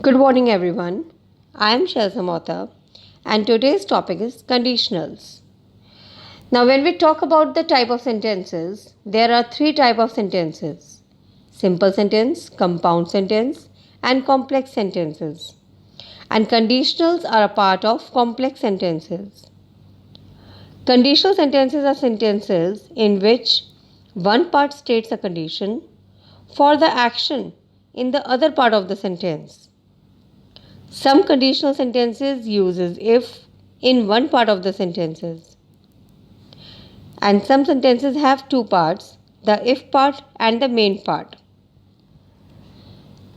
Good morning, everyone. I am Shelsa Mota, and today's topic is conditionals. Now, when we talk about the type of sentences, there are three types of sentences: simple sentence, compound sentence, and complex sentences. And conditionals are a part of complex sentences. Conditional sentences are sentences in which one part states a condition for the action in the other part of the sentence. Some conditional sentences uses if in one part of the sentences. And some sentences have two parts, the if part and the main part.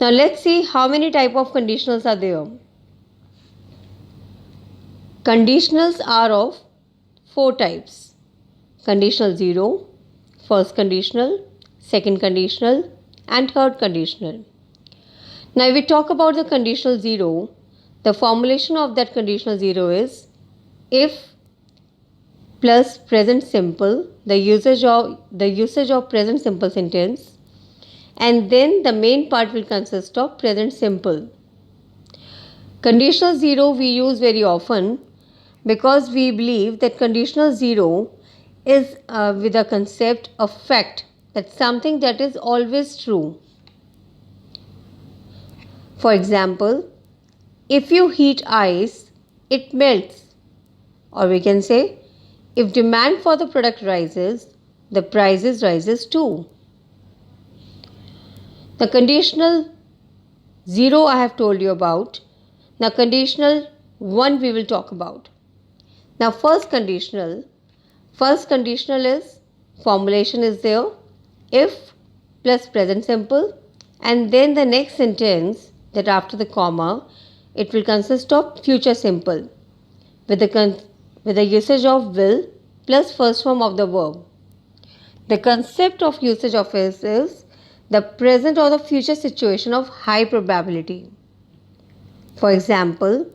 Now let's see how many type of conditionals are there. Conditionals are of four types. Conditional 0, first conditional, second conditional, and third conditional. Now if we talk about the conditional 0, the formulation of that conditional 0 is if plus present simple, the usage of present simple sentence, and then the main part will consist of present simple. Conditional 0 we use very often because we believe that conditional 0 is with a concept of fact, that something that is always true. For example, if you heat ice, it melts. Or we can say, if demand for the product rises, the prices rises too. The conditional 0 I have told you about. Now conditional 1 we will talk about. Now first conditional is formulation is there if plus present simple, and then the next sentence that after the comma it will consist of future simple with the usage of will plus first form of the verb. The concept of usage of is the present or the future situation of high probability. For example,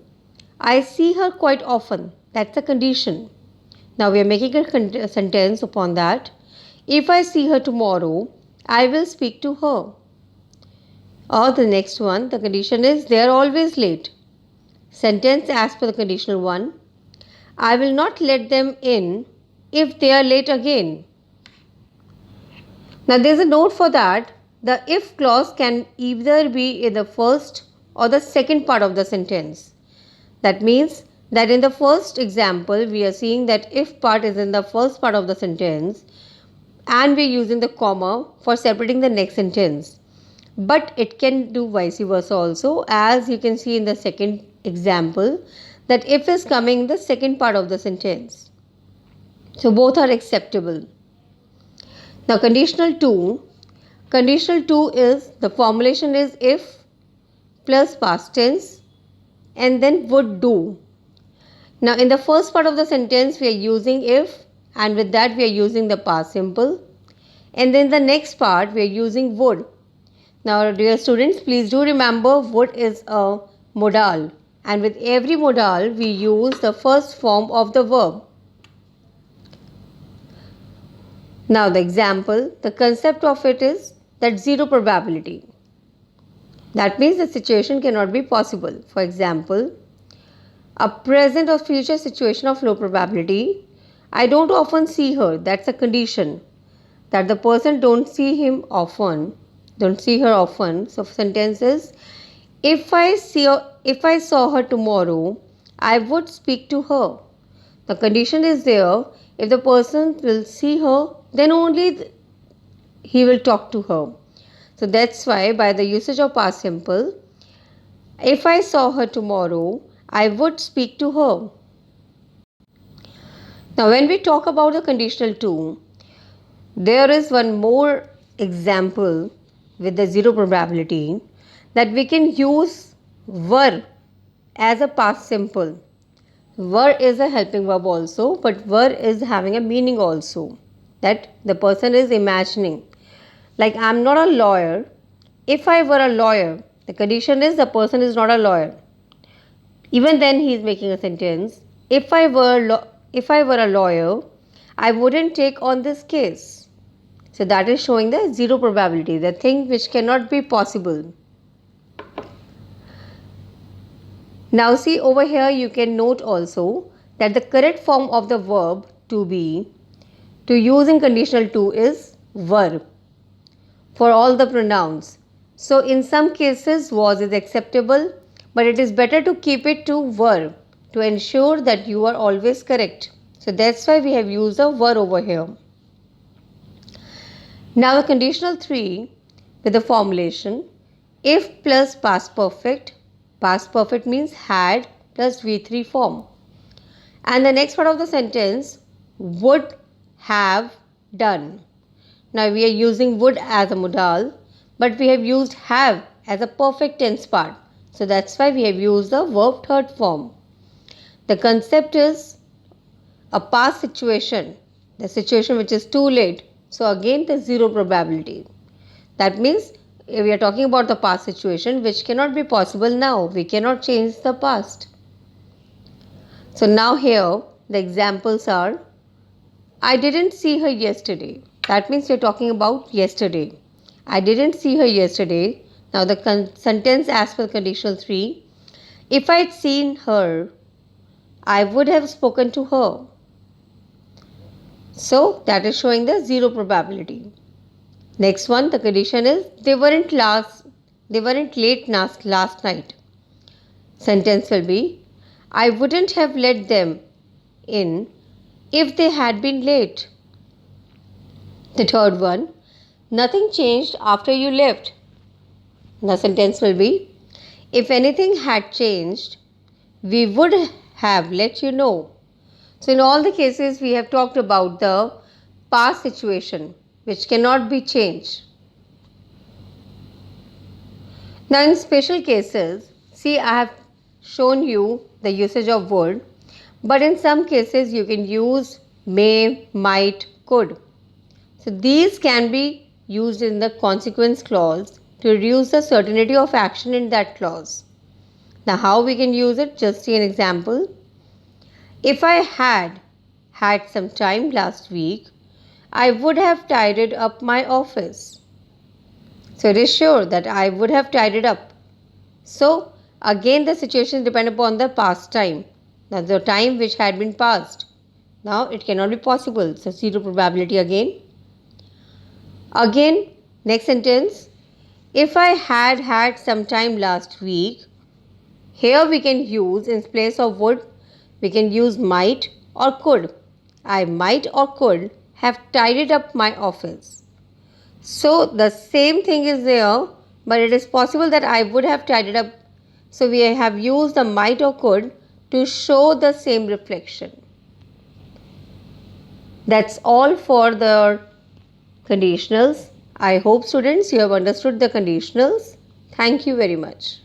I see her quite often. That's a condition. Now we are making a sentence upon that. If I see her tomorrow, I will speak to her. Or the next one, the condition is they are always late. Sentence as per the conditional 1. I will not let them in if they are late again. Now there is a note for that. The if clause can either be in the first or the second part of the sentence. That means that in the first example we are seeing that if part is in the first part of the sentence and we are using the comma for separating the next sentence. But it can do vice versa also, as you can see in the second example that if is coming in the second part of the sentence. So both are acceptable. Now conditional 2 is the formulation is if plus past tense and then would do. Now in the first part of the sentence we are using if, and with that we are using the past simple, and then the next part we are using would. Now dear students, please do remember would is a modal, and with every modal we use the first form of the verb. Now the example, the concept of it is that zero probability. That means the situation cannot be possible. For example, a present or future situation of low probability. I don't often see her. That's a condition. That the person don't see her often. So sentence is if I saw her tomorrow, I would speak to her. The condition is there. If the person will see her, then only he will talk to her. So that's why by the usage of past simple, if I saw her tomorrow, I would speak to her. Now when we talk about the conditional 2, there is one more example with the zero probability, that we can use were as a past simple. Were is a helping verb also, but were is having a meaning also, that the person is imagining. Like I'm not a lawyer. If I were a lawyer, the condition is the person is not a lawyer. Even then he is making a sentence. If I were a lawyer, I wouldn't take on this case. So that is showing the zero probability, the thing which cannot be possible. Now see over here, you can note also that the correct form of the verb to be to use in conditional 2 is were for all the pronouns. So in some cases was is acceptable, but it is better to keep it to were to ensure that you are always correct. So that's why we have used the were over here. Now the conditional 3 with the formulation if plus past perfect. Past perfect means had plus V3 form. And the next part of the sentence would have done. Now we are using would as a modal, but we have used have as a perfect tense part. So that's why we have used the verb third form. The concept is a past situation, the situation which is too late. So again the zero probability. That means we are talking about the past situation which cannot be possible now. We cannot change the past. So now here the examples are I didn't see her yesterday. That means you're talking about yesterday. I didn't see her yesterday. Now the sentence as per conditional 3. If I'd seen her, I would have spoken to her. So that is showing the zero probability. Next one, the condition is they weren't late last night. Sentence will be I wouldn't have let them in if they had been late. The third one, nothing changed after you left. The sentence will be if anything had changed, we would have let you know. So in all the cases we have talked about the past situation which cannot be changed. Now in special cases, see I have shown you the usage of would, but in some cases you can use may, might, could. So these can be used in the consequence clause to reduce the certainty of action in that clause. Now how we can use it? Just see an example. If I had some time last week, I would have tidied up my office. So it is sure that I would have tidied up. So again the situation depends upon the past time. Now the time which had been passed. Now it cannot be possible. So zero probability again. Again, next sentence. If I had some time last week, here we can use in place of would, we can use might or could. I might or could have tidied up my office. So the same thing is there, but it is possible that I would have tidied up. So we have used the might or could to show the same reflection. That's all for the conditionals. I hope students you have understood the conditionals. Thank you very much.